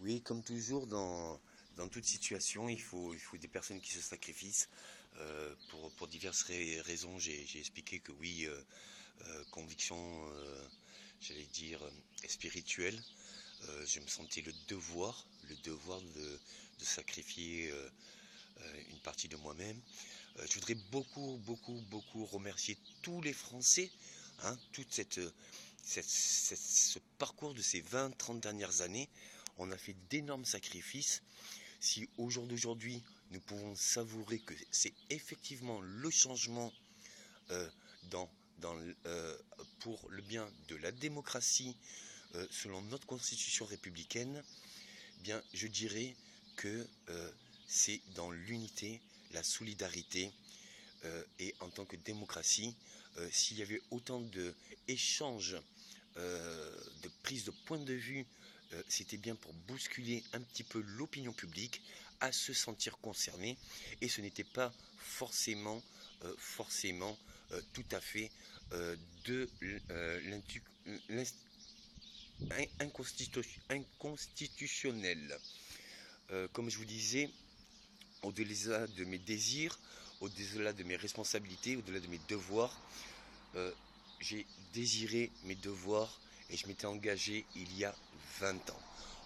Oui, comme toujours, dans toute situation, il faut des personnes qui se sacrifient. Pour diverses raisons, j'ai expliqué que oui, conviction, j'allais dire, spirituelle, je me sentais le devoir de sacrifier une partie de moi-même. Je voudrais beaucoup, beaucoup, beaucoup remercier tous les Français, hein, toute ce parcours de ces 20, 30 dernières années. On a fait d'énormes sacrifices. Si au jour d'aujourd'hui, nous pouvons savourer que c'est effectivement le changement euh, dans, pour le bien de la démocratie, selon notre constitution républicaine, eh bien, je dirais que c'est dans l'unité, la solidarité, et en tant que démocratie, s'il y avait autant d'échanges, de prises de point de vue, c'était bien pour bousculer un petit peu l'opinion publique à se sentir concernée, et ce n'était pas forcément tout à fait de inconstitutionnel. Comme je vous disais, au-delà de mes désirs, au-delà de mes responsabilités, au-delà de mes devoirs, euh, j'ai désiré mes devoirs et je m'étais engagé il y a 20 ans.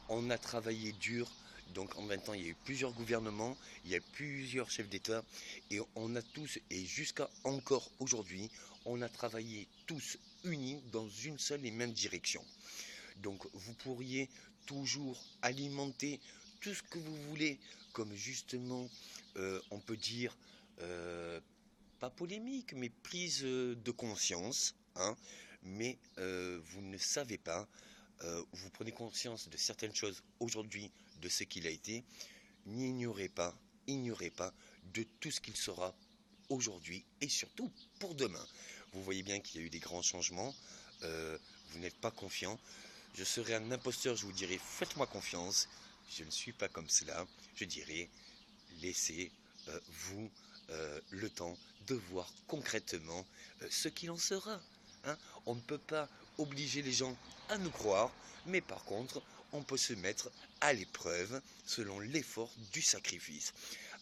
On a travaillé dur, donc en 20 ans, il y a eu plusieurs gouvernements, il y a eu plusieurs chefs d'État, et on a tous, et jusqu'à encore aujourd'hui, on a travaillé tous unis dans une seule et même direction. Donc vous pourriez toujours alimenter tout ce que vous voulez, comme justement, on peut dire, euh, pas polémique, mais prise de conscience, hein, mais vous ne savez pas, vous prenez conscience de certaines choses aujourd'hui, de ce qu'il a été, ignorez pas de tout ce qu'il sera aujourd'hui et surtout pour demain. Vous voyez bien qu'il y a eu des grands changements, vous n'êtes pas confiant. Je serais un imposteur, je vous dirais faites-moi confiance. Je ne suis pas comme cela. Je dirais laissez vous le temps de voir concrètement ce qu'il en sera. Hein. On ne peut pas obliger les gens à nous croire, mais par contre, on peut se mettre à l'épreuve selon l'effort du sacrifice.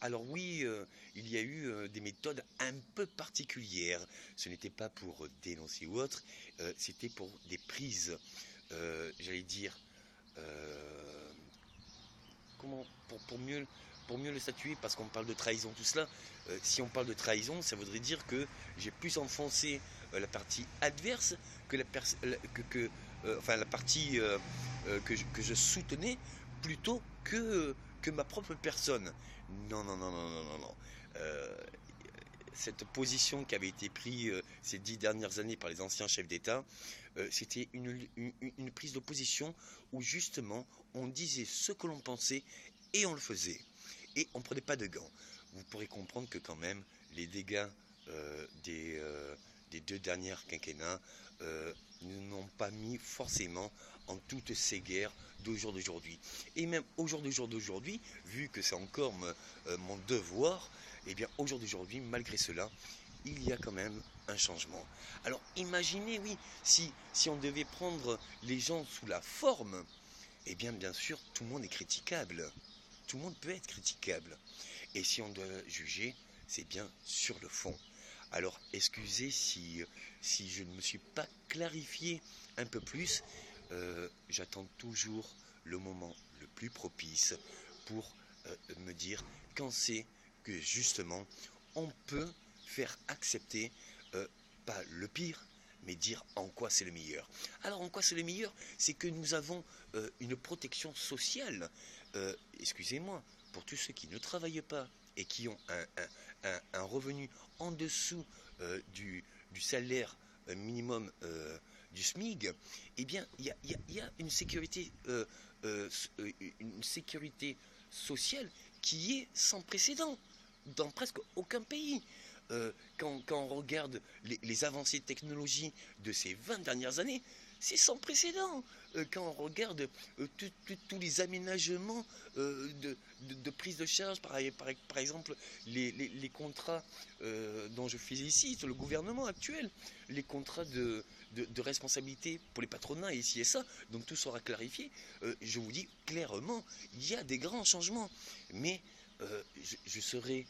Alors oui, il y a eu des méthodes un peu particulières. Ce n'était pas pour dénoncer ou autre, c'était pour des prises, j'allais dire, euh, comment, pour mieux le statuer, parce qu'on parle de trahison, tout cela. Si on parle de trahison, ça voudrait dire que j'ai plus enfoncé la partie adverse que enfin, la partie que je soutenais plutôt que ma propre personne. Non, non, non, non, non, non, non. Euh, cette position qui avait été prise ces 10 dernières années par les anciens chefs d'État, c'était une prise de position où justement on disait ce que l'on pensait et on le faisait. Et on ne prenait pas de gants. Vous pourrez comprendre que quand même les dégâts des 2 dernières quinquennats ne n'ont pas mis forcément en toutes ces guerres d'aujourd'hui. Et même au jour d'aujourd'hui, vu que c'est encore mon devoir, et bien au jour d'aujourd'hui, malgré cela, il y a quand même un changement. Alors imaginez, oui, si on devait prendre les gens sous la forme, eh bien sûr, tout le monde est critiquable. Tout le monde peut être critiquable. Et si on doit juger, c'est bien sur le fond. Alors, excusez si je ne me suis pas clarifié un peu plus. J'attends toujours le moment le plus propice pour me dire quand c'est que justement on peut faire accepter, pas le pire, mais dire en quoi c'est le meilleur. Alors en quoi c'est le meilleur? C'est que nous avons une protection sociale, excusez-moi, pour tous ceux qui ne travaillent pas et qui ont un revenu en dessous du salaire minimum du SMIG, eh bien, il y a une sécurité sociale qui est sans précédent dans presque aucun pays. Quand on regarde les avancées de technologie de ces 20 dernières années, c'est sans précédent. Quand on regarde tous les aménagements de prise de charge, par exemple les contrats dont je félicite le gouvernement actuel, les contrats de responsabilité pour les patronats et ici et ça, donc tout sera clarifié. Je vous dis clairement, il y a des grands changements, mais je serai,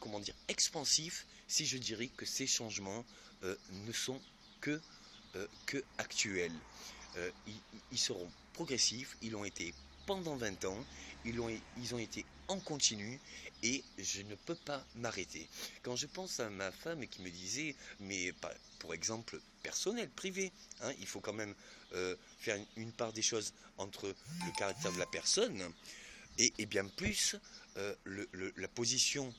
comment dire, expansif si je dirais que ces changements ne sont que actuels. Ils seront progressifs, ils ont été pendant 20 ans, ils ont été en continu et je ne peux pas m'arrêter. Quand je pense à ma femme qui me disait, mais pour exemple personnel, privé, hein, il faut quand même faire une part des choses entre le caractère de la personne et bien plus la position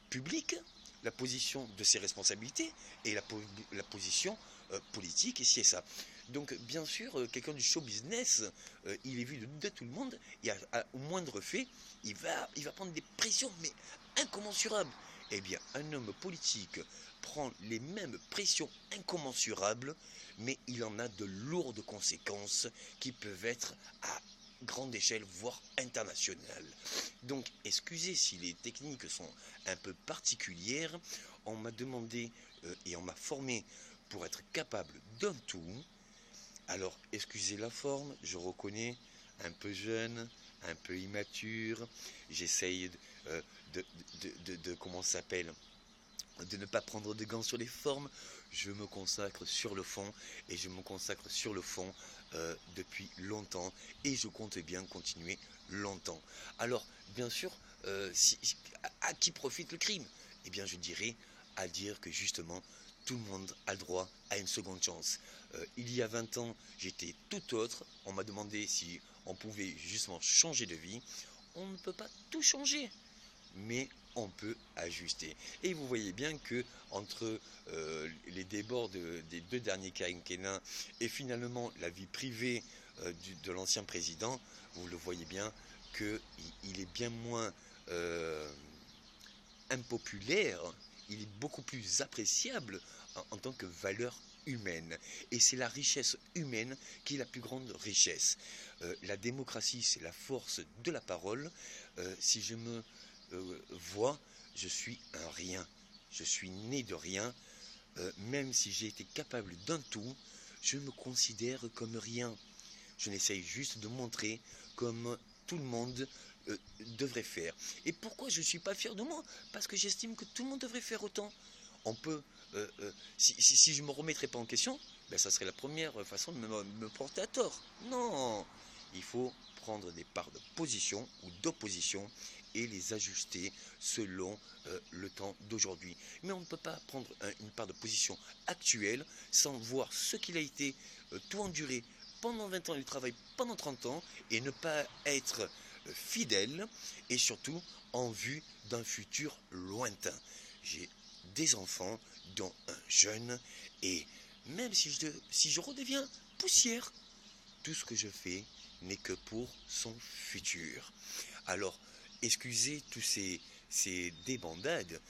publique, la position de ses responsabilités et la position politique, et c'est ça. Donc bien sûr, quelqu'un du show business, il est vu de tout le monde, et au moindre fait, il va prendre des pressions, mais incommensurables. Eh bien, un homme politique prend les mêmes pressions incommensurables, mais il en a de lourdes conséquences qui peuvent être à grande échelle, voire internationale. Donc, excusez si les techniques sont un peu particulières, on m'a demandé et on m'a formé pour être capable d'un tout. Alors, excusez la forme, je reconnais, un peu jeune, un peu immature, j'essaye comment ça s'appelle, de ne pas prendre de gants sur les formes, je me consacre sur le fond, et je me consacre sur le fond depuis longtemps, et je compte bien continuer longtemps. Alors, bien sûr, à qui profite le crime? Eh bien, je dirais à dire que justement, tout le monde a le droit à une seconde chance. Il y a 20 ans, j'étais tout autre, on m'a demandé si on pouvait justement changer de vie. On ne peut pas tout changer, mais on peut ajuster. Et vous voyez bien que entre les débords des 2 derniers quinquennats et finalement la vie privée de l'ancien président, vous le voyez bien qu'il est bien moins impopulaire, il est beaucoup plus appréciable en tant que valeur humaine. Et c'est la richesse humaine qui est la plus grande richesse. La démocratie, c'est la force de la parole. Si je me vois, je suis un rien. Je suis né de rien. Même si j'ai été capable d'un tout, je me considère comme rien. Je n'essaye juste de montrer comme tout le monde devrait faire. Et pourquoi je ne suis pas fier de moi? Parce que j'estime que tout le monde devrait faire autant. On peut, si je ne me remettrais pas en question, ben ça serait la première façon de me porter à tort. Non, il faut prendre des parts de position ou d'opposition et les ajuster selon le temps d'aujourd'hui. Mais on ne peut pas prendre une part de position actuelle sans voir ce qu'il a été tout enduré pendant 20 ans, il travaille pendant 30 ans et ne pas être fidèle et surtout en vue d'un futur lointain. J'ai des enfants, dont un jeune, et même si je redeviens poussière, tout ce que je fais n'est que pour son futur. Alors, excusez tous ces débandades,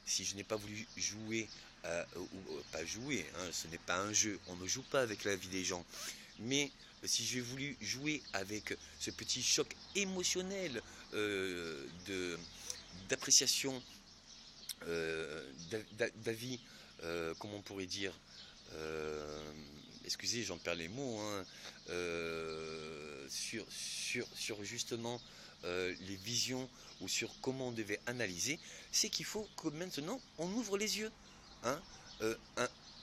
si je n'ai pas voulu jouer, ou pas jouer, hein, ce n'est pas un jeu, on ne joue pas avec la vie des gens, mais si j'ai voulu jouer avec ce petit choc émotionnel d'appréciation, d'avis, comment on pourrait dire, excusez, j'en perds les mots, hein, sur justement les visions ou sur comment on devait analyser, c'est qu'il faut que maintenant on ouvre les yeux. Hein,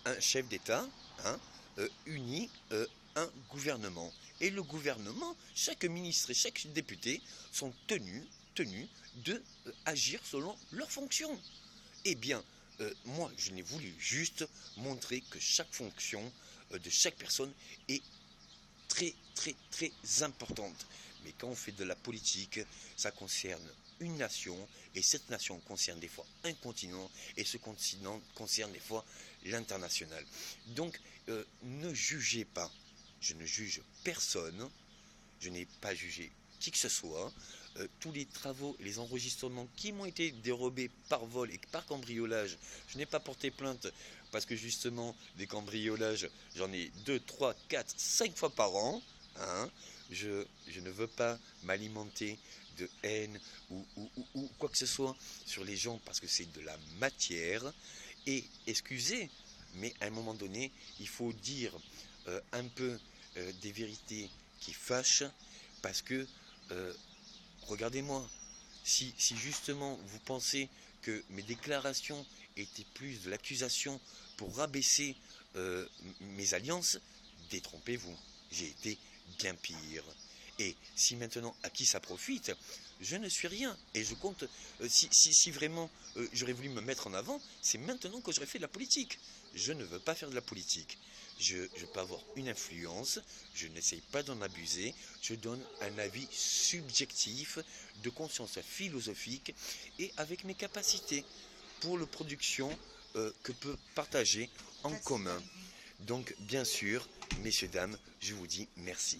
un chef d'État, hein, unit un gouvernement. Et le gouvernement, chaque ministre et chaque député sont tenus de agir selon leurs fonctions. Eh bien, moi, je n'ai voulu juste montrer que chaque fonction de chaque personne est très, très, très importante. Mais quand on fait de la politique, ça concerne une nation, et cette nation concerne des fois un continent, et ce continent concerne des fois l'international. Donc, ne jugez pas. Je ne juge personne, je n'ai pas jugé qui que ce soit. Tous les travaux et les enregistrements qui m'ont été dérobés par vol et par cambriolage, je n'ai pas porté plainte parce que justement, des cambriolages, j'en ai 2, 3, 4, 5 fois par an. Hein. Je ne veux pas m'alimenter de haine ou quoi que ce soit sur les gens parce que c'est de la matière. Et excusez, mais à un moment donné, il faut dire un peu des vérités qui fâchent, parce que, regardez-moi, si justement vous pensez que mes déclarations étaient plus de l'accusation pour rabaisser mes alliances, détrompez-vous, j'ai été bien pire. Et si maintenant, à qui ça profite, je ne suis rien. Et je compte, si vraiment j'aurais voulu me mettre en avant, c'est maintenant que j'aurais fait de la politique. Je ne veux pas faire de la politique. Je peux avoir une influence, je n'essaye pas d'en abuser, je donne un avis subjectif, de conscience philosophique, et avec mes capacités pour la production que peut partager en commun. Donc, bien sûr, messieurs, dames, je vous dis merci.